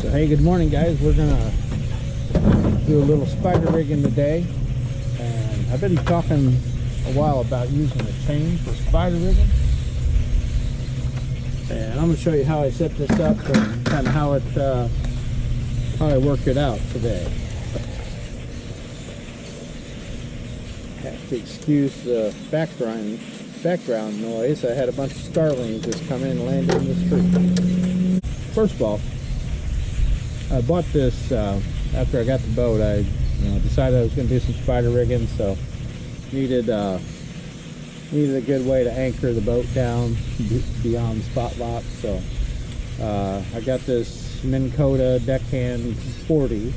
So hey, good morning guys. We're gonna do a little spider rigging today, and I've been talking a while about using a chain for spider rigging, and I'm gonna show you how I set this up and kind of how I work it out today. Have to excuse the background noise. I had a bunch of starlings just come in and land in this tree. First of all, I bought this after I got the boat. I decided I was going to do some spider rigging, so needed a good way to anchor the boat down beyond spot lock. So I got this Minn Kota Deckhand 40,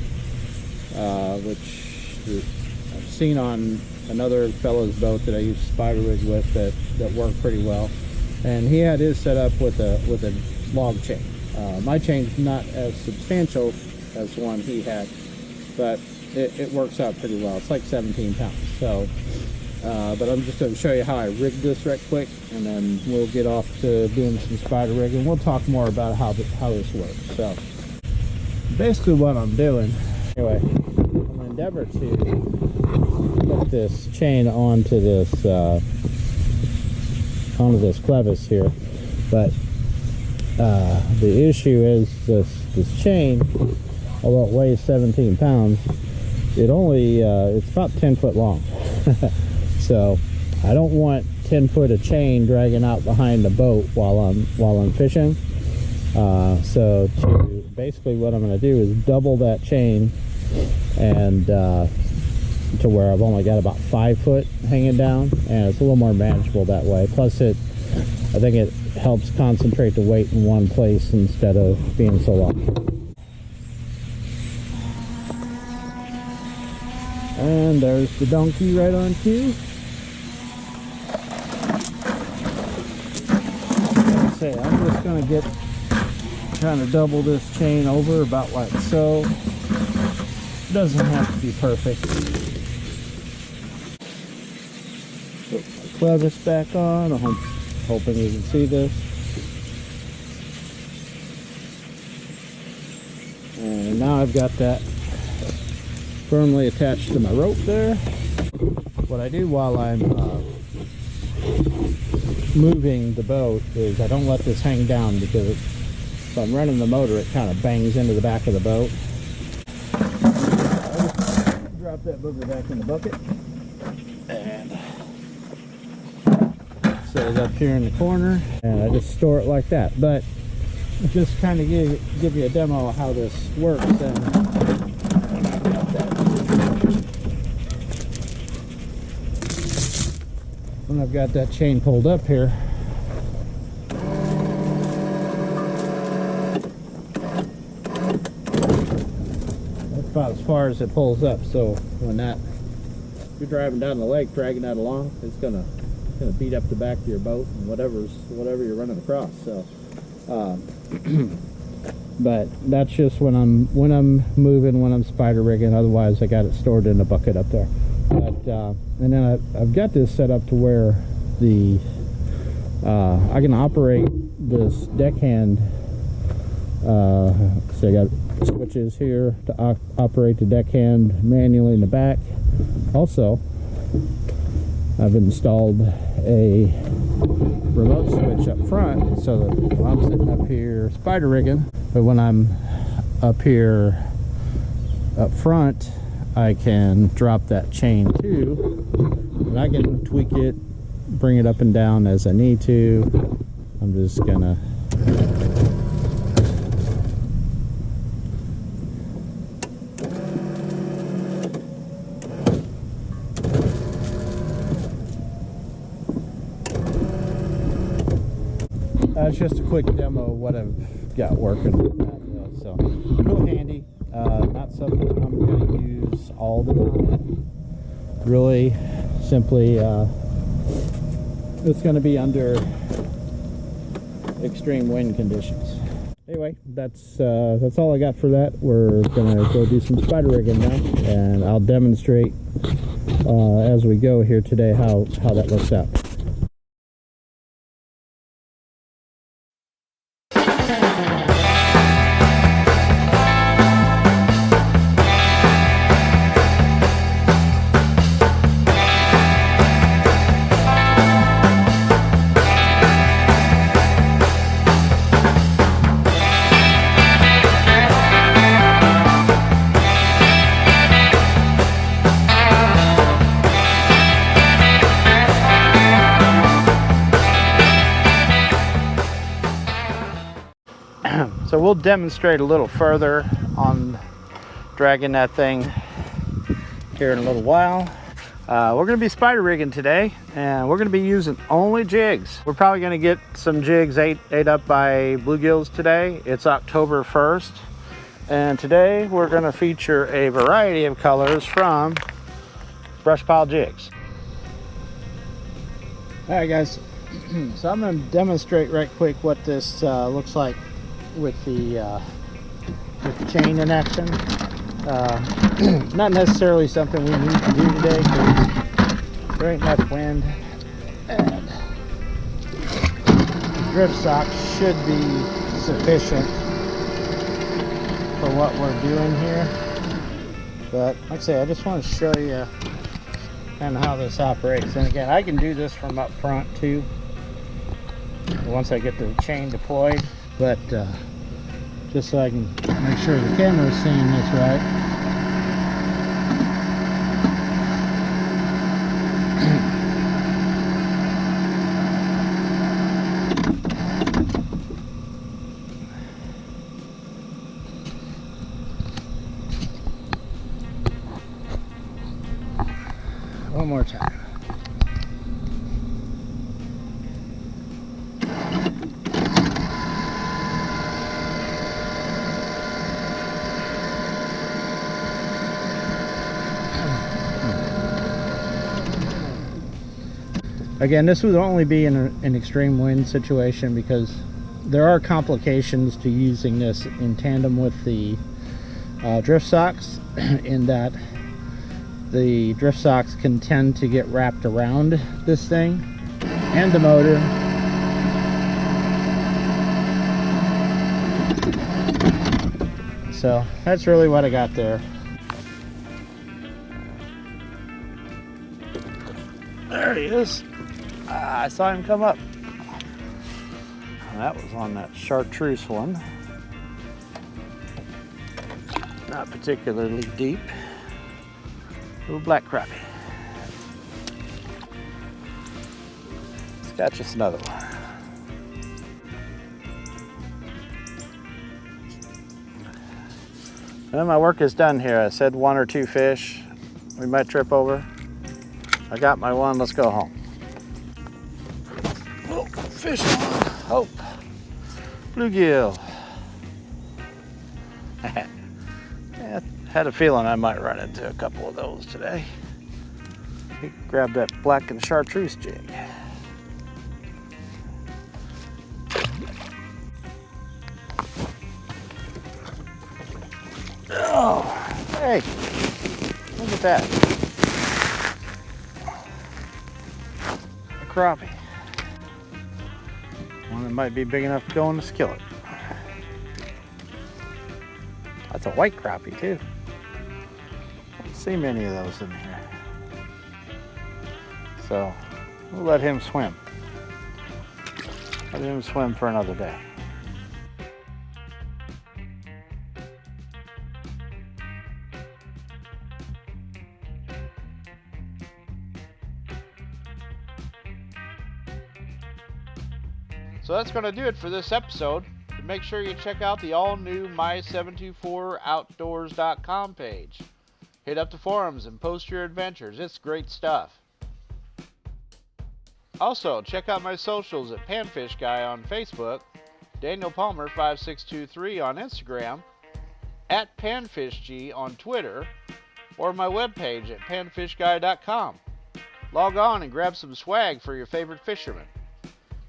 which I've seen on another fellow's boat that I used spider rig with that worked pretty well, and he had his set up with a log chain. My chain's not as substantial as the one he had, but it works out pretty well. It's like 17 pounds. So, but I'm just going to show you how I rigged this right quick, and then we'll get off to doing some spider rigging. We'll talk more about how this works. So, basically what I'm doing, anyway, I'm going to endeavor to put this chain onto this clevis here, but the issue is this chain, although it weighs 17 pounds, it's about 10 foot long. So I don't want 10 foot of chain dragging out behind the boat while I'm fishing. So basically what I'm going to do is double that chain, and to where I've only got about 5 foot hanging down, and it's a little more manageable that way. Plus I think it helps concentrate the weight in one place instead of being so long. And there's the donkey right on cue. Like I say, I'm just going to kind of double this chain over about like so. It doesn't have to be perfect. Put my clevis back on. I'm hoping you can see this. And now I've got that firmly attached to my rope there. What I do while I'm moving the boat is I don't let this hang down, because if I'm running the motor, it kind of bangs into the back of the boat. Drop that booger back in the bucket, and set it up here in the corner, and I just store it like that. But just kind of give you a demo of how this works. And when I've got that chain pulled up here, that's about as far as it pulls up. So when if you're driving down the lake, dragging that along, it's gonna beat up the back of your boat and whatever you're running across. So but that's just when I'm moving, when I'm spider rigging. Otherwise I got it stored in a bucket up there. But and then I've got this set up to where I can operate this deckhand. So I got switches here to operate the deckhand manually in the back. Also, I've installed a remote switch up front, so that when I'm sitting up here spider rigging, but when I'm up here up front, I can drop that chain too, and I can tweak it, bring it up and down as I need to. I'm just gonna that's just a quick demo of what I've got working with that. So real handy. Not something I'm going to use all the time. Really, simply, it's going to be under extreme wind conditions. Anyway, that's all I got for that. We're going to go do some spider rigging now, and I'll demonstrate as we go here today how that looks out. So we'll demonstrate a little further on dragging that thing here in a little while. We're going to be spider rigging today, and we're going to be using only jigs. We're probably going to get some jigs ate up by bluegills today. It's October 1st, and today we're going to feature a variety of colors from Brushpile Jigs. All right, guys. So I'm going to demonstrate right quick what this looks like with the chain in action. Not necessarily something we need to do today because there ain't much wind, and drift socks should be sufficient for what we're doing here. But like I say, I just want to show you kind of how this operates. And again, I can do this from up front too once I get the chain deployed, but just so I can make sure the camera is seeing this right. One more time. Again, this would only be in an extreme wind situation because there are complications to using this in tandem with the drift socks, in that the drift socks can tend to get wrapped around this thing and the motor. So that's really what I got there. There he is. I saw him come up. That was on that chartreuse one. Not particularly deep. Little black crappie. Let's catch us another one. And my work is done here. I said 1 or 2 fish we might trip over. I got my one. Let's go home. Oh, fish on. Oh, bluegill. Yeah, had a feeling I might run into a couple of those today. Grab that black and chartreuse jig. Oh, hey, look at that. A crappie. One that might be big enough to go in the skillet. That's a white crappie too. Don't see many of those in here. So we'll let him swim. Let him swim for another day. So that's going to do it for this episode. Make sure you check out the all-new my724outdoors.com page. Hit up the forums and post your adventures. It's great stuff. Also, check out my socials at Panfish Guy on Facebook, Daniel Palmer 5623 on Instagram, at PanfishG on Twitter, or my webpage at panfishguy.com. Log on and grab some swag for your favorite fishermen.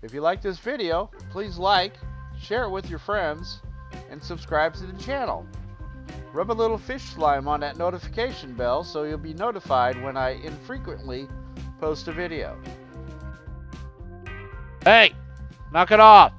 If you like this video, please like, share it with your friends, and subscribe to the channel. Rub a little fish slime on that notification bell so you'll be notified when I infrequently post a video. Hey, knock it off!